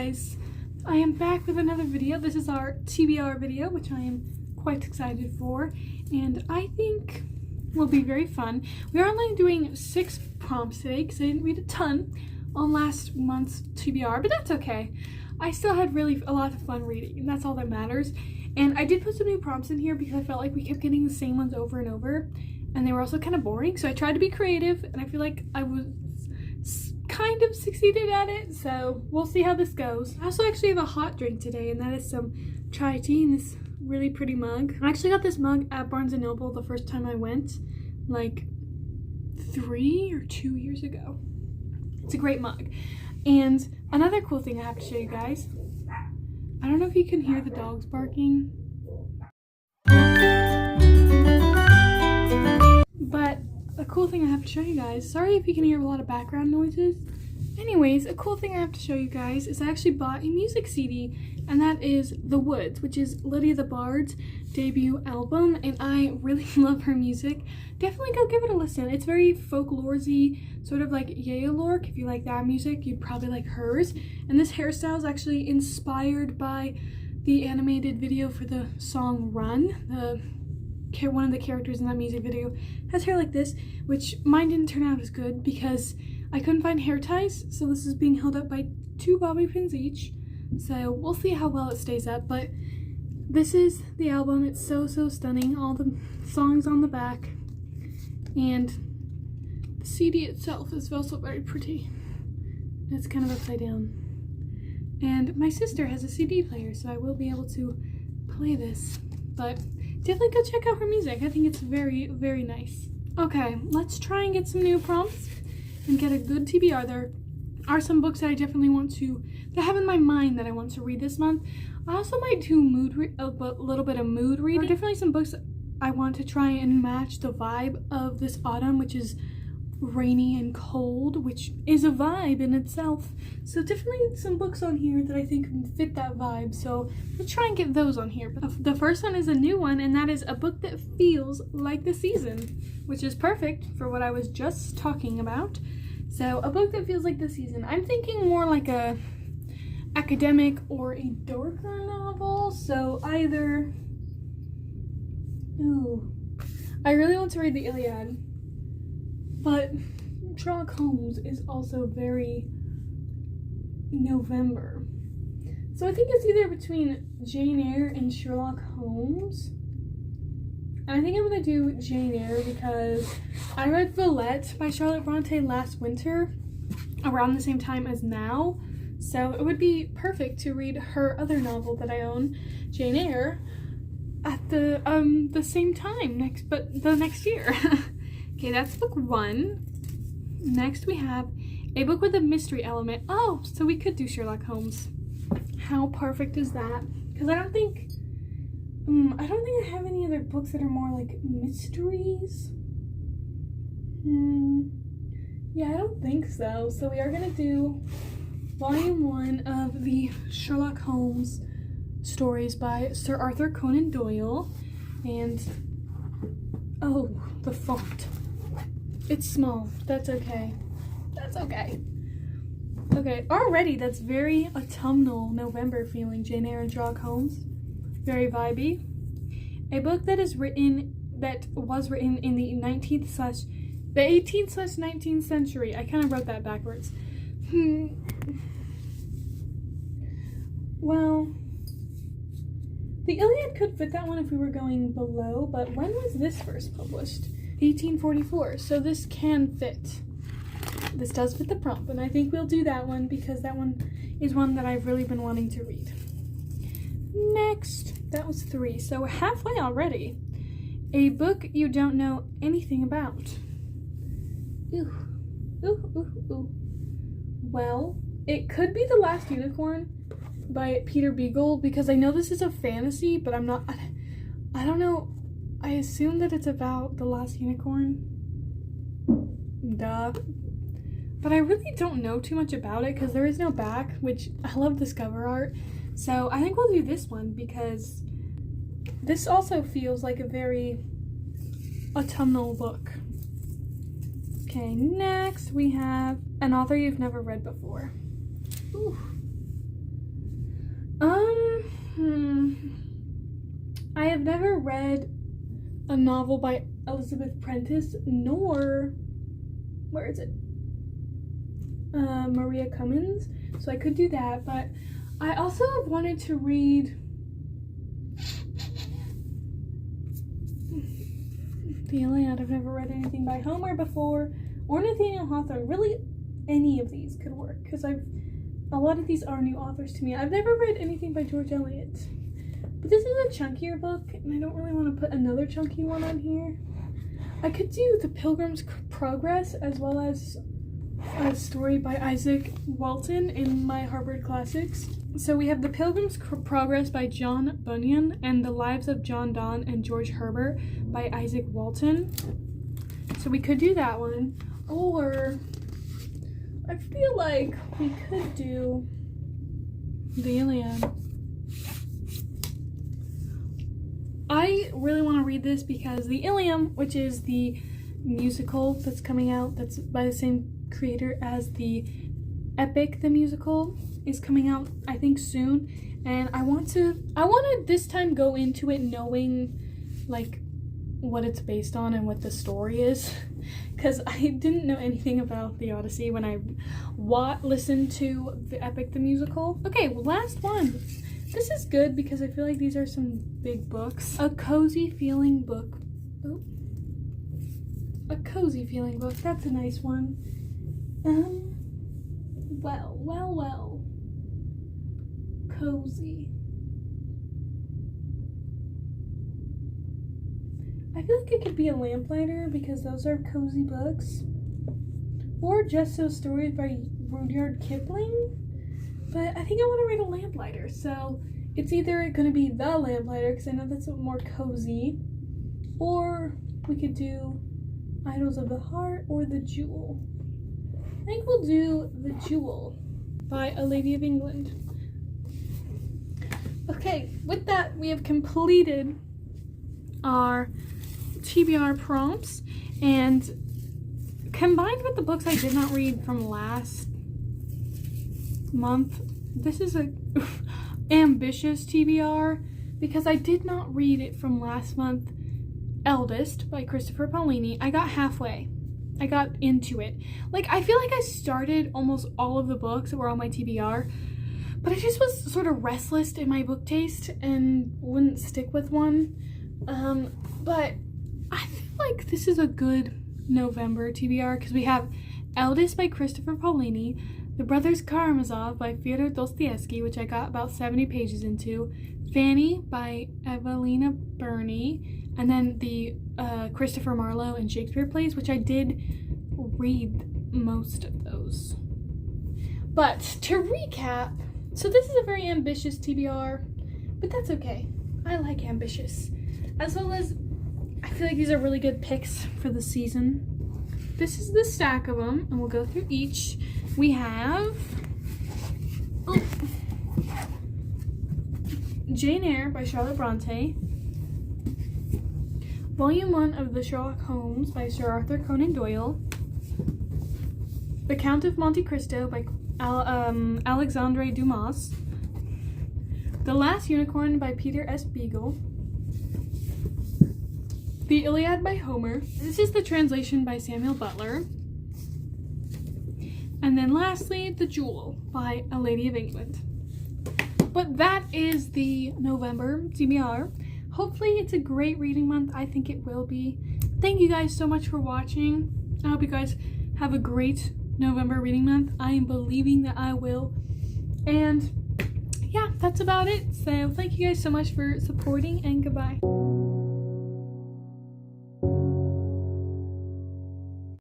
guys, I am back with another video. This is our TBR video, which I am quite excited for, and I think will be very fun. We are only doing 6 prompts today because I didn't read a ton on last month's TBR, but that's okay. I still had really a lot of fun reading, and that's all that matters. And I did put some new prompts in here because I felt like we kept getting the same ones over and over, and they were also kind of boring, so I tried to be creative, and I feel like I was kind of succeeded at it, so we'll see how this goes. I also actually have a hot drink today, and that is some chai tea in this really pretty mug. I actually got this mug at Barnes & Noble the first time I went, like 3 or 2 years ago. It's a great mug. And another cool thing I have to show you guys. I don't know if you can hear the dogs barking, but a cool thing I have to show you guys. Sorry if you can hear a lot of background noises. Anyways, a cool thing I have to show you guys is I actually bought a music CD, and that is The Woods, which is Lydia the Bard's debut album, and I really love her music. Definitely go give it a listen. It's very folklore-y, sort of like Yaya Lork. If you like that music, you'd probably like hers. And this hairstyle is actually inspired by the animated video for the song Run. One of the characters in that music video has hair like this, which mine didn't turn out as good because I couldn't find hair ties, so this is being held up by 2 bobby pins each, so we'll see how well it stays up. But this is the album. It's so stunning, all the songs on the back, and the CD itself is also very pretty. It's kind of upside down, and my sister has a CD player, so I will be able to play this, but definitely go check out her music. I think it's very nice. Okay, let's try and get some new prompts and get a good TBR. There are some books that I definitely that I have in my mind that I want to read this month. I also might do a little bit of mood reading. There are definitely some books I want to try and match the vibe of this autumn, which is rainy and cold, which is a vibe in itself. So definitely some books on here that I think fit that vibe, so let's try and get those on here. But the first one is a new one, and that is a book that feels like the season, which is perfect for what I was just talking about. So a book that feels like the season. I'm thinking more like a academic or a darker novel, so either... Ooh, I really want to read the Iliad, but Sherlock Holmes is also very November. So I think it's either between Jane Eyre and Sherlock Holmes. And I think I'm going to do Jane Eyre because I read Villette by Charlotte Bronte last winter, around the same time as now. So it would be perfect to read her other novel that I own, Jane Eyre, at the same time the next year. Okay, that's book 1. Next we have a book with a mystery element. Oh, so we could do Sherlock Holmes. How perfect is that? Because I don't think I have any other books that are more like mysteries. Yeah, I don't think so. So we are gonna do volume 1 of the Sherlock Holmes stories by Sir Arthur Conan Doyle. And oh, the font. It's small. That's okay. That's okay. Okay, already that's very autumnal November feeling. Jane Eyre and Sherlock Holmes. Very vibey. A book that was written in the 18th/19th century. I kind of wrote that backwards. Well, the Iliad could fit that one if we were going below, but when was this first published? 1844, so this can fit. This does fit the prompt, and I think we'll do that one because that one is one that I've really been wanting to read. Next, that was 3, so we're halfway already. A book you don't know anything about. Ooh. Well, it could be The Last Unicorn by Peter Beagle, because I know this is a fantasy, but I don't know. I assume that it's about The Last Unicorn. Duh. But I really don't know too much about it because there is no back, which I love this cover art. So I think we'll do this one because this also feels like a very autumnal book. Okay, next we have an author you've never read before. Ooh. I have never read a novel by Elizabeth Prentice, nor, where is it? Maria Cummins. So I could do that, but I also wanted to read The Iliad. I've never read anything by Homer before, or Nathaniel Hawthorne. Really, any of these could work, because a lot of these are new authors to me. I've never read anything by George Eliot. But this is a chunkier book, and I don't really want to put another chunky one on here. I could do The Pilgrim's Progress, as well as a story by Isaac Walton in my Harvard Classics. So we have The Pilgrim's Progress by John Bunyan, and The Lives of John Donne and George Herbert by Isaac Walton. So we could do that one. Or I feel like we could do The Iliad. I really want to read this because The Ilium, which is the musical that's coming out, that's by the same creator as the epic, the musical, is coming out I think soon, and I want to this time go into it knowing like what it's based on and what the story is, because I didn't know anything about the Odyssey when I listened to the epic, the musical. Okay, well, last one. This is good because I feel like these are some big books. A cozy feeling book. Oh. A cozy feeling book. That's a nice one. Well. Cozy. I feel like it could be a Lamplighter because those are cozy books. Or Just So Stories by Rudyard Kipling. But I think I want to read a Lamplighter, so it's either going to be The Lamplighter, because I know that's more cozy, or we could do Idols of the Heart or The Jewel. I think we'll do The Jewel by A Lady of England. Okay, with that, we have completed our TBR prompts, and combined with the books I did not read from last month, this is a ambitious TBR because I did not read it from last month. Eldest by Christopher Paolini. I got halfway. I got into it. Like, I feel like I started almost all of the books that were on my TBR, but I just was sort of restless in my book taste and wouldn't stick with one. But I feel like this is a good November TBR because we have Eldest by Christopher Paolini, The Brothers Karamazov by Fyodor Dostoevsky, which I got about 70 pages into, Fanny by Evelina Burney, and then the Christopher Marlowe and Shakespeare plays, which I did read most of those. But to recap, so this is a very ambitious TBR, but that's okay. I like ambitious. As well as, I feel like these are really good picks for the season. This is the stack of them, and we'll go through each. We have Jane Eyre by Charlotte Bronte, Volume 1 of the Sherlock Holmes by Sir Arthur Conan Doyle, The Count of Monte Cristo by Alexandre Dumas, The Last Unicorn by Peter S. Beagle, The Iliad by Homer. This is the translation by Samuel Butler. And then lastly, The Jewel by A Lady of England. But that is the November TBR. Hopefully it's a great reading month. I think it will be. Thank you guys so much for watching. I hope you guys have a great November reading month. I am believing that I will. And yeah, that's about it. So thank you guys so much for supporting, and goodbye.